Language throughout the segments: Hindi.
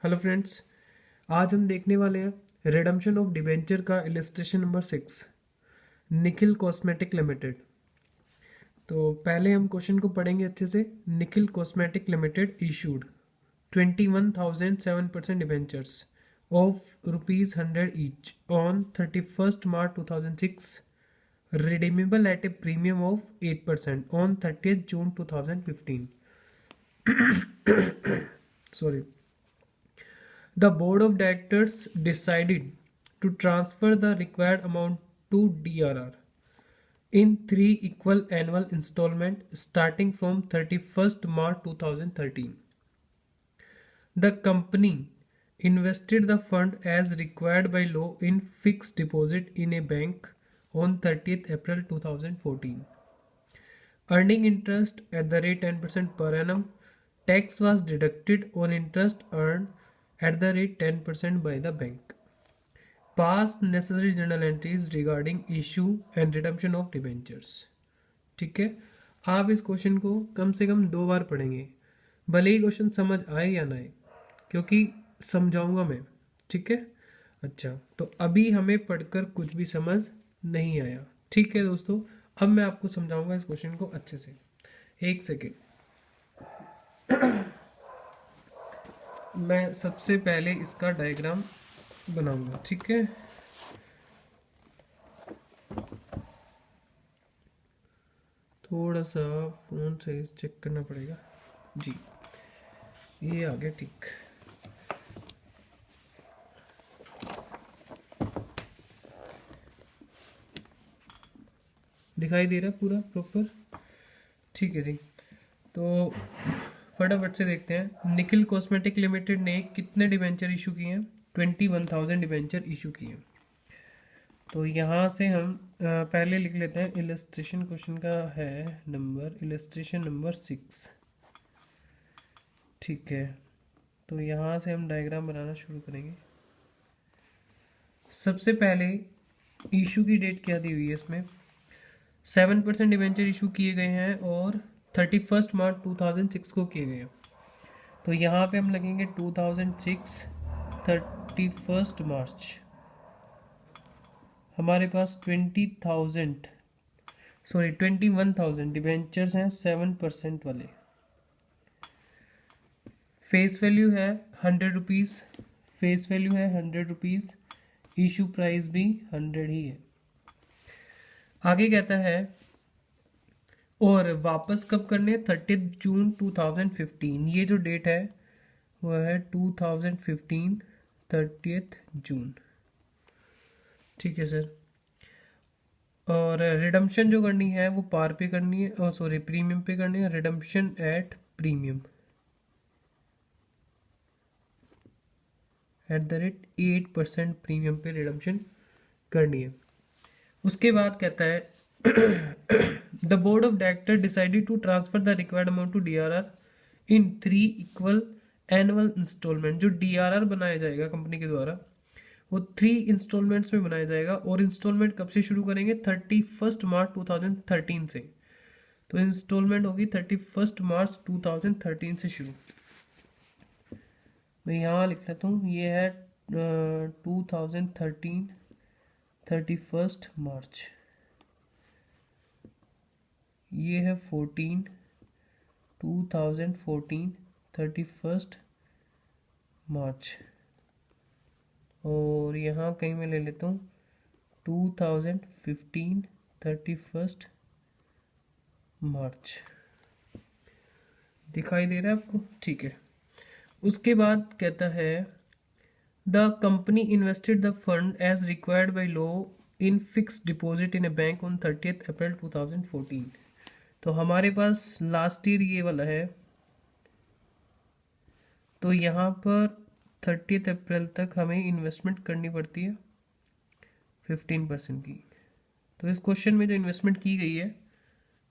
हेलो फ्रेंड्स, आज हम देखने वाले हैं रिडम्पशन ऑफ डिबेंचर का illustration number 6 Nikhil cosmetic limited. तो पहले हम क्वेश्चन को पढ़ेंगे अच्छे से। Nikhil cosmetic limited issued 21,007% debentures of ₹100 each on 31st March 2006, redeemable at a premium of 8% on 30th June 2015. Sorry. The board of directors decided to transfer the required amount to DRR in 3 equal annual installments starting from 31st March 2013. The company invested the fund as required by law in fixed deposit in a bank on 30th April 2014. Earning interest at the rate 10% per annum, tax was deducted on interest earned at the rate 10% by the bank. Pass necessary journal entries regarding issue and redemption of debentures. ठीक है, आप इस क्वेश्चन को कम से कम 2 बार पढ़ेंगे, भले ही क्वेश्चन समझ आए या ना आए, क्योंकि समझाऊंगा मैं। ठीक है, अच्छा, तो अभी हमें पढ़कर कुछ भी समझ नहीं आया। ठीक है दोस्तों, अब मैं आपको समझाऊंगा इस क्वेश्चन को अच्छे से। एक सेकेंड, मैं सबसे पहले इसका डायग्राम बनाऊंगा। ठीक है, थोड़ा सा फोन साइज चेक करना पड़ेगा जी। ये आ गया, ठीक। दिखाई दे रहा पूरा प्रॉपर? ठीक है जी, तो फटाफट से देखते हैं। निखिल कॉस्मेटिक लिमिटेड ने कितने डिबेंचर इशू किए हैं? 21,000 डिबेंचर इशू किए हैं। तो यहाँ से हम पहले लिख लेते हैं। इलस्ट्रेशन क्वेश्चन का है नंबर, इलस्ट्रेशन नंबर 6। ठीक है, तो यहाँ से हम डायग्राम बनाना शुरू करेंगे। सबसे पहले इशू की डेट क्या दी हुई है इसमें? 7% डिबेंचर इशू किए गए हैं और 31st मार्च 2006 को किए गए हैं। तो यहाँ पे हम लगेंगे 2006 31st मार्च। हमारे पास 21,000 डिबेंचर्स हैं 7% वाले। फेस वैल्यू है 100 रुपीज़, फेस वैल्यू है 100 रुपीज़, इशू प्राइस भी 100 ही है। आगे कहता है और वापस कब करने? 30 जून 2015। ये जो डेट है वह है 2015 30 जून। ठीक है सर। और रिडम्पशन जो करनी है वो पार पे करनी है, और सॉरी प्रीमियम पे करनी है। Redemption at premium at the rate 8% premium pay redemption करनी है। उसके बाद कहता है the board of director decided to transfer the required amount to DRR in 3 equal annual installment. जो डीआरआर बनाया जाएगा कंपनी के द्वारा वो 3 इंस्टॉलमेंट्स में बनाया जाएगा। और इंस्टॉलमेंट कब से शुरू करेंगे? 31st मार्च 2013 से। तो इंस्टॉलमेंट होगी 31st मार्च 2013 से शुरू। मैं यहाँ लिख लेता हूँ, ये है 2013 31st मार्च। ये है 2014 31st मार्च। और यहाँ कहीं मैं ले लेता हूँ 2015 31st मार्च। दिखाई दे रहा है आपको? ठीक है। उसके बाद कहता है the company invested the fund as required by law in fixed deposit in a bank on 30th April 2014। तो हमारे पास लास्ट ईयर ये वाला है, तो यहाँ पर 30th अप्रैल तक हमें इन्वेस्टमेंट करनी पड़ती है 15% की। तो इस क्वेश्चन में जो इन्वेस्टमेंट की गई है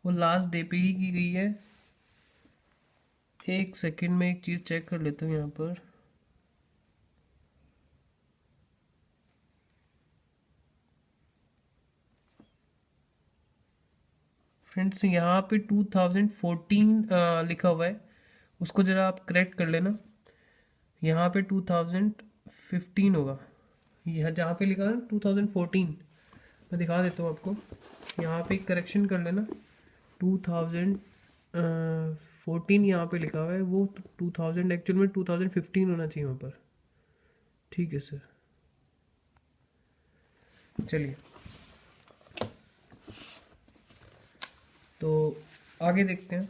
वो लास्ट डे पे ही की गई है। एक सेकंड में एक चीज़ चेक कर लेता हूँ यहाँ पर। फ्रेंड्स यहाँ पे 2014 लिखा हुआ है, उसको ज़रा आप करेक्ट कर लेना। यहाँ पे 2015 होगा, यह जहाँ पे लिखा है 2014, मैं दिखा देता हूँ आपको। यहाँ पे करेक्शन कर लेना, 2014 यहाँ पे लिखा हुआ है, वो 2000 एक्चुअल में 2015 होना चाहिए वहाँ पर। ठीक है सर, चलिए तो आगे देखते हैं।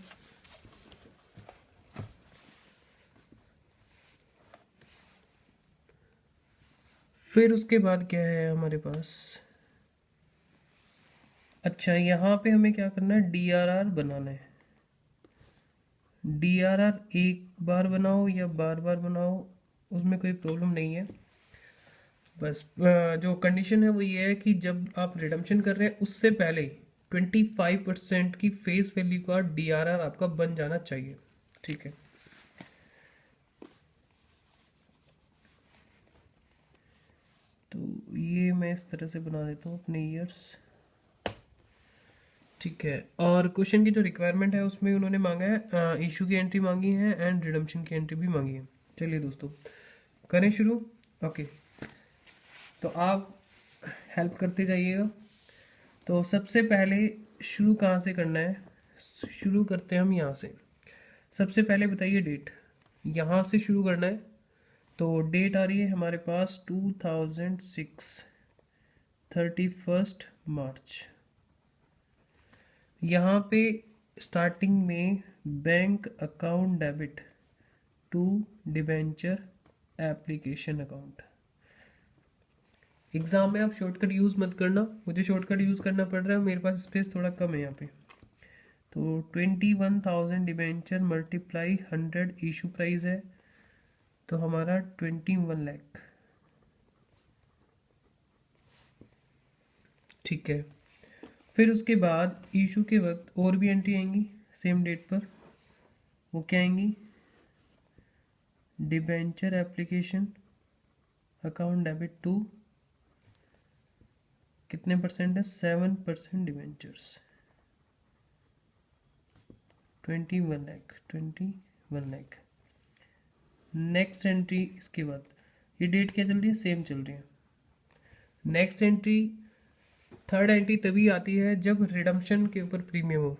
फिर उसके बाद क्या है हमारे पास, अच्छा यहाँ पे हमें क्या करना है, डीआरआर बनाना है। डीआरआर एक बार बनाओ या बार बार बनाओ, उसमें कोई प्रॉब्लम नहीं है। बस जो कंडीशन है वो ये है कि जब आप रिडम्पशन कर रहे हैं उससे पहले 25% की फेस वैल्यू का डीआरआर आपका बन जाना चाहिए। ठीक है, तो ये मैं इस तरह से बना देता हूँ अपने ईयर्स। ठीक है, और क्वेश्चन की जो रिक्वायरमेंट है उसमें उन्होंने मांगा है इशू की एंट्री मांगी है एंड रिडम्पशन की एंट्री भी मांगी है। चलिए दोस्तों करें शुरू। ओके, तो आप हेल्प करते जाइएगा। तो सबसे पहले शुरू कहाँ से करना है, शुरू करते हैं हम यहाँ से। सबसे पहले बताइए डेट, यहाँ से शुरू करना है। तो डेट आ रही है हमारे पास 2006, 31 मार्च। यहाँ पे स्टार्टिंग में bank account debit to debenture application account. Exam में आप शॉर्टकट यूज़ मत करना, मुझे शॉर्टकट यूज़ करना पड़ रहा है, मेरे पास स्पेस थोड़ा कम है यहाँ पे। तो 21,000 डिबेंचर मल्टीप्लाई 100 इशू प्राइस है, तो हमारा 21 लाख। ठीक है, फिर उसके बाद इशू के वक्त और भी एंट्री आएंगी सेम डेट पर, वो क्या आएंगी, debenture application account debit to कितने परसेंट है, 7% debentures, 21 lakh, 21 lakh. Next entry इसके बाद, ये डेट क्या चल रही है, सेम चल रही है। नेक्स्ट एंट्री, थर्ड एंट्री तभी आती है जब रिडम्पशन के ऊपर प्रीमियम हो।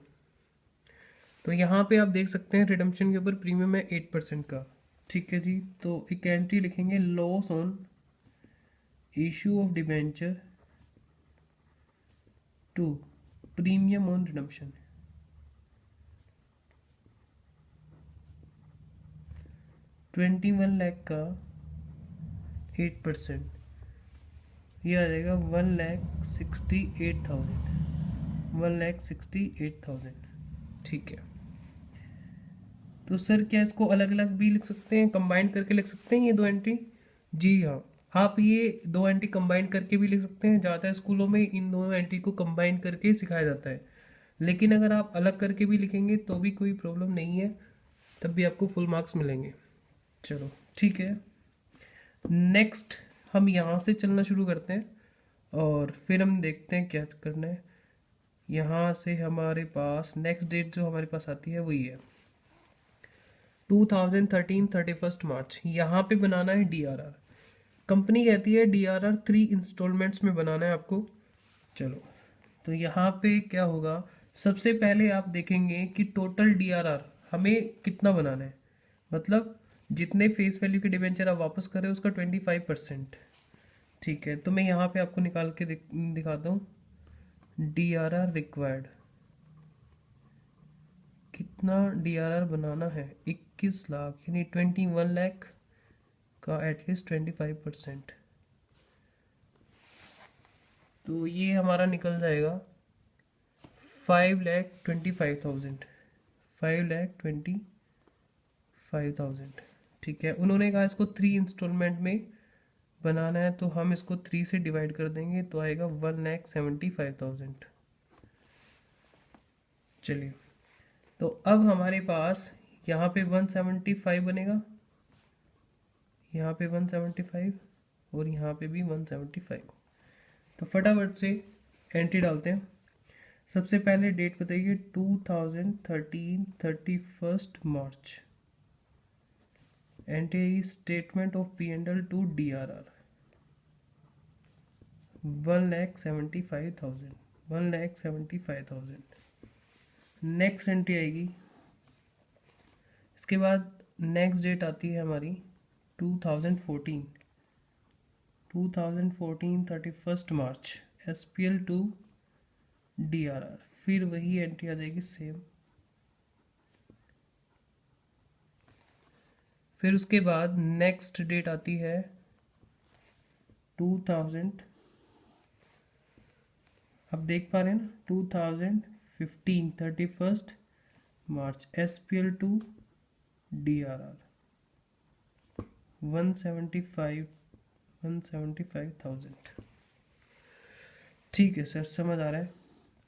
तो यहाँ पे आप देख सकते हैं रिडम्पशन के ऊपर प्रीमियम है 8% का। ठीक है जी, तो एक एंट्री लिखेंगे, loss on issue of debenture to premium on redemption. $21 lakh का 8%, ये आ जाएगा 1,68,000, 1,68,000। ठीक है, तो सर क्या इसको अलग अलग भी लिख सकते हैं, कंबाइन करके लिख सकते हैं ये दो एंट्री? जी हाँ, आप ये दो एंट्री कंबाइन करके भी लिख सकते हैं। ज़्यादातर स्कूलों में इन दोनों एंट्री को कंबाइन करके सिखाया जाता है, लेकिन अगर आप अलग करके भी लिखेंगे तो भी कोई प्रॉब्लम नहीं है, तब भी आपको फुल मार्क्स मिलेंगे। चलो ठीक है, नेक्स्ट हम यहाँ से चलना शुरू करते हैं और फिर हम देखते हैं क्या करना है। यहाँ से हमारे पास नेक्स्ट डेट जो हमारे पास आती है वो ये है 2013, 31 मार्च। यहाँ पे बनाना है डीआरआर। कंपनी कहती है डीआरआर 3 इंस्टॉलमेंट्स में बनाना है आपको। चलो, तो यहाँ पे क्या होगा, सबसे पहले आप देखेंगे कि टोटल डीआरआर हमें कितना बनाना है, मतलब जितने फेस वैल्यू के डिबेंचर आप वापस कर रहे हो उसका 25%। ठीक है, तो मैं यहाँ पे आपको निकाल के दिखाता हूँ। डीआरआर रिक्वायर्ड, कितना डीआरआर बनाना है, 21 लाख, यानी 21 लाख का एटलीस्ट 25%। तो ये हमारा निकल जाएगा 5,25,000, 5,25,000। ठीक है, उन्होंने कहा इसको 3 इंस्टॉलमेंट में बनाना है, तो हम इसको 3 से डिवाइड कर देंगे तो आएगा 1,75,000। चलिए, तो अब हमारे पास यहाँ पे 175 बनेगा, यहाँ पे 175 और यहाँ पे भी 175। तो फटाफट से एंट्री डालते हैं। सबसे पहले डेट बताइए, 2013, 31 मार्च। एंट्री आएगी statement of P and L two DRR 1,75,000। Next entry आएगी। इसके बाद नेक्स्ट डेट आती है हमारी 2014 31 मार्च SPL टू DRR, फिर वही एंट्री आ जाएगी सेम। फिर उसके बाद नेक्स्ट डेट आती है 2000, अब देख पा रहे हैं ना, 2015 31 मार्च SPL टू DRR 175,000। ठीक है सर, समझ आ रहा है।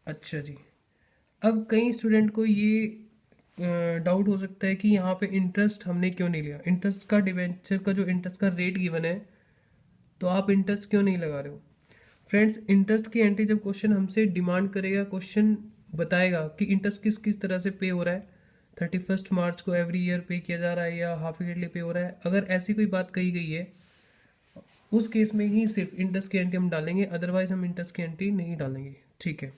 अच्छा जी, अब कई स्टूडेंट को ये डाउट हो सकता है कि यहाँ पे इंटरेस्ट हमने क्यों नहीं लिया। इंटरेस्ट का डिवेंचर का जो इंटरेस्ट का रेट गिवन है, तो आप इंटरेस्ट क्यों नहीं लगा रहे हो। फ्रेंड्स, इंटरेस्ट की एंट्री जब क्वेश्चन हमसे डिमांड करेगा, क्वेश्चन बताएगा कि इंटरेस्ट किस किस तरह से पे हो रहा है, 31 मार्च को एवरी ईयर पे किया जा रहा है या हाफ ईयरली पे हो रहा है, अगर ऐसी कोई बात कही गई है उस केस में ही सिर्फ इंटरेस्ट की एंट्री हम डालेंगे, अदरवाइज हम इंटरेस्ट की एंट्री नहीं डालेंगे। ठीक है,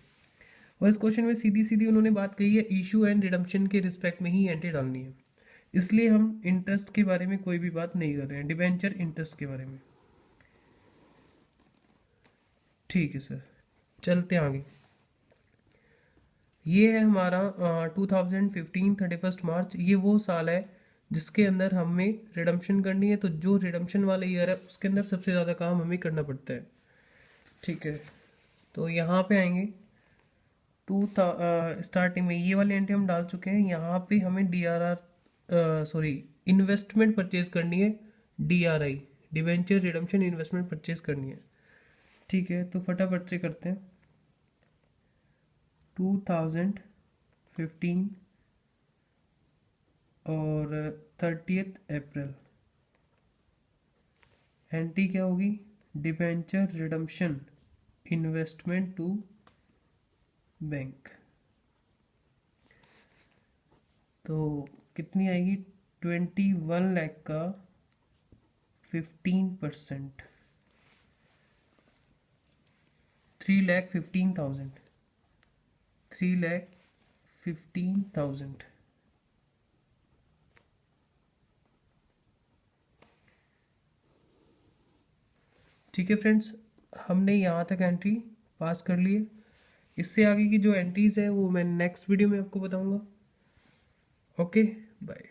और इस क्वेश्चन में सीधी सीधी उन्होंने बात कही है इशू एंड रिडम्पशन के रिस्पेक्ट में ही एंट्री डालनी है, इसलिए हम इंटरेस्ट के बारे में कोई भी बात नहीं कर रहे हैं, डिबेंचर इंटरेस्ट के बारे में। ठीक है सर, चलते हैं आगे। ये है हमारा 2015 31 मार्च, ये वो साल है जिसके अंदर हमें रिडम्पशन करनी है, तो जो रिडम्पशन वाला ईयर है उसके अंदर सबसे ज़्यादा काम हमें करना पड़ता है। ठीक है, तो यहाँ पे आएंगे स्टार्टिंग में ये वाली एंट्री हम डाल चुके हैं। यहाँ पे हमें इन्वेस्टमेंट परचेज करनी है, DRI debenture redemption investment purchase करनी है। ठीक है, तो फटाफट से करते हैं। 2015 और 30 अप्रैल एंट्री क्या होगी, debenture redemption investment to bank. तो कितनी आएगी, 21 लाख का 15%, 3,15,000, 3,15,000। ठीक है फ्रेंड्स, हमने यहाँ तक एंट्री पास कर ली है। इससे आगे की जो एंट्रीज है वो मैं नेक्स्ट वीडियो में आपको बताऊंगा। Okay, bye.